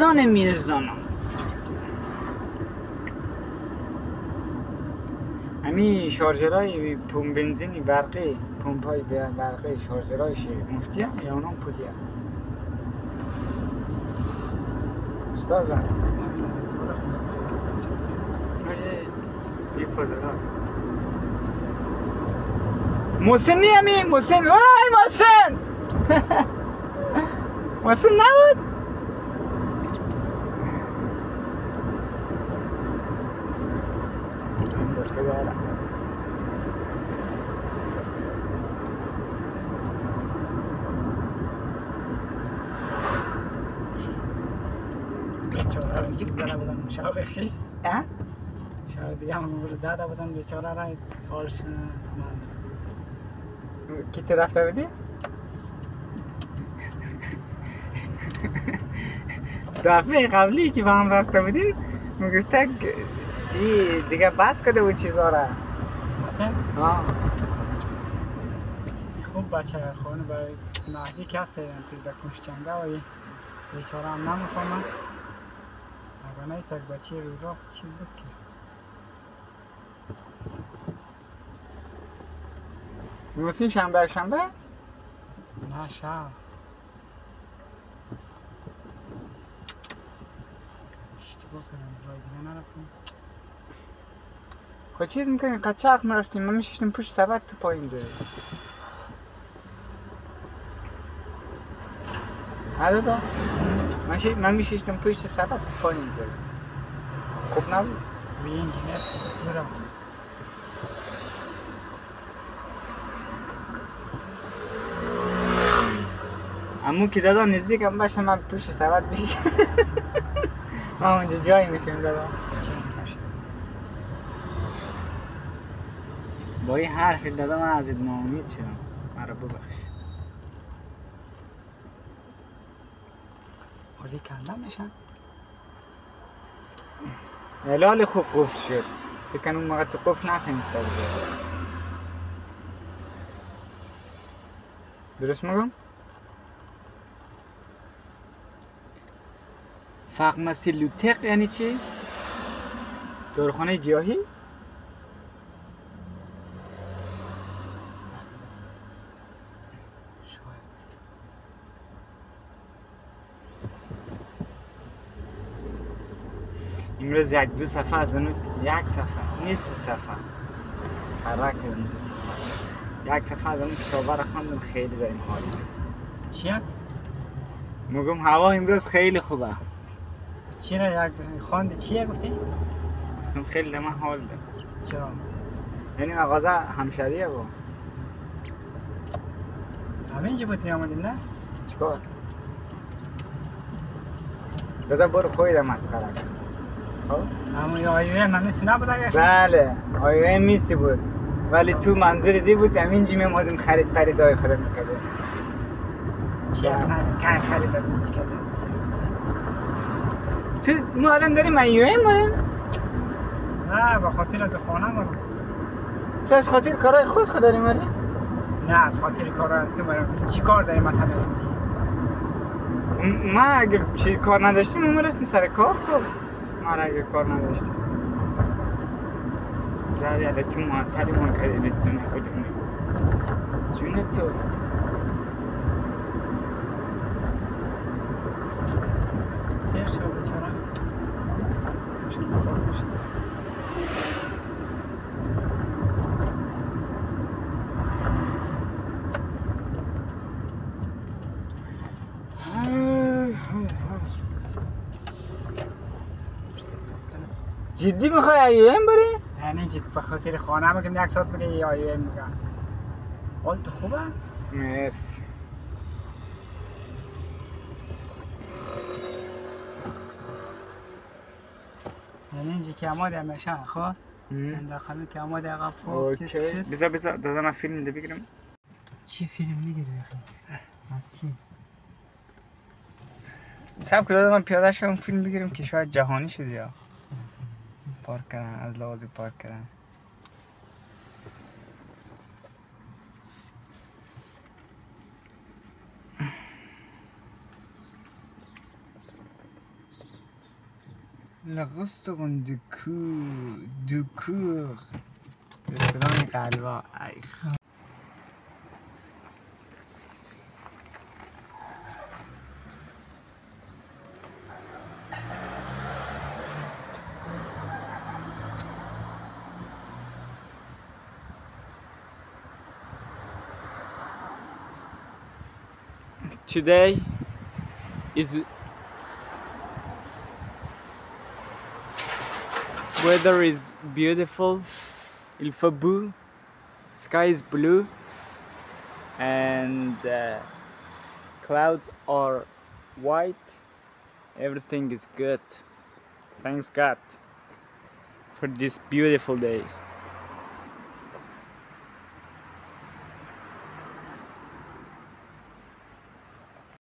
میرزانم امی شارژرهای پمپ بنزینی برقی پمپای برقی شارژرهایش مفتیه یا اونم پودیه استازم محسن نیمی محسن وای محسن محسن نبود چیز داده بودن مشاوخی شاید دیگه همون رو داده بودن بیچاره را حالش کی تو رفته بودی؟ دفعه قبلی که با هم رفته بودیم میگفته دیگه بس کرده بود چیزا را حسین؟ خوب بچه خونه برای مهدی کسته توی در کنشچنده و بیچاره هم نمیفهمه اگر نه تک بچه روی راست چیز بود که میموسین شنبه؟ نه شب اشتباه کنم رای دیگه نرفتیم خود چیز میکنیم قد چرخ مرفتیم من میشیشتیم پشت سبت تو پایین زده دادا من میشیشتم پشت سبت تو پایین زده خوب نبود روی اینجی نیست برم امو که دادا نزدیکم باشه من پشت سبت بشم ما اونجا جایی میشیم دادا با این حرفی دادا من از ناامید شدم مرا ببخش ولی کنده میشن هلال خوب قفل شد فکر اون موقع تو قفل نتونسته بود درست میگم؟ فقمسی لوتق یعنی چی؟ داروخانه گیاهی؟ امروز یک دو صفحه از اونو یک صفحه نصف صفحه فرق کردم دو صفحه یک صفحه از اون کتابه را خواندم خیلی داریم حال چیه؟ میگم هوا امروز خیلی خوبه چی را یک خوانده چیه گفتی؟ گفتم خیلی دم حال ده چرا؟ یعنی مغازه همشریه با همینجا بود می آمدیم نه؟ چیکار؟ دادا برو خویده مسخره کن همون آیوه من میسی نبوده یک؟ بله آیوه میسی بود ولی تو منظور دی بود همینجی میمادیم خرید پریدای خودم میکردیم چیه؟ که خرید از اینجی کردیم تو ما الان داریم آیوه ماریم؟ نه با خاطر از خانه مرم تو از خاطر کارهای خود داری ماری؟ نه از خاطر کار هستی مرم چی کار داری مثلا اینجی؟ ما اگه چی کار نداشتیم ما رفتیم سر کار خب ما اگه کار نداشتیم زیادی علکی معطلی ما کردی بتسونه بودیم جونه تو دیر شو بچاره مشکل استاد باشه جدی میخوای آیوم بری؟ یعنی چی به خاطر خانه میگم یک ساعت بری یا آیوم میگم حال تو خوبه؟ مرسی یعنی اینجا که آماده همیشه خواه؟ من داخل که آماده عقب خوب چیز شد؟ بذار دادا من فیلم ده بگیرم چی فیلم میگیری اخی؟ از چی؟ سب که دادا من پیاده شدم فیلم بگیرم که شاید جهانی شد یا پارک کردن از لحاظ پارک کردن لغستغن دکور رستوران قلبا. Today is weather is beautiful. Il fait beau. Sky is blue and clouds are white. Everything is good. Thanks God for this beautiful day.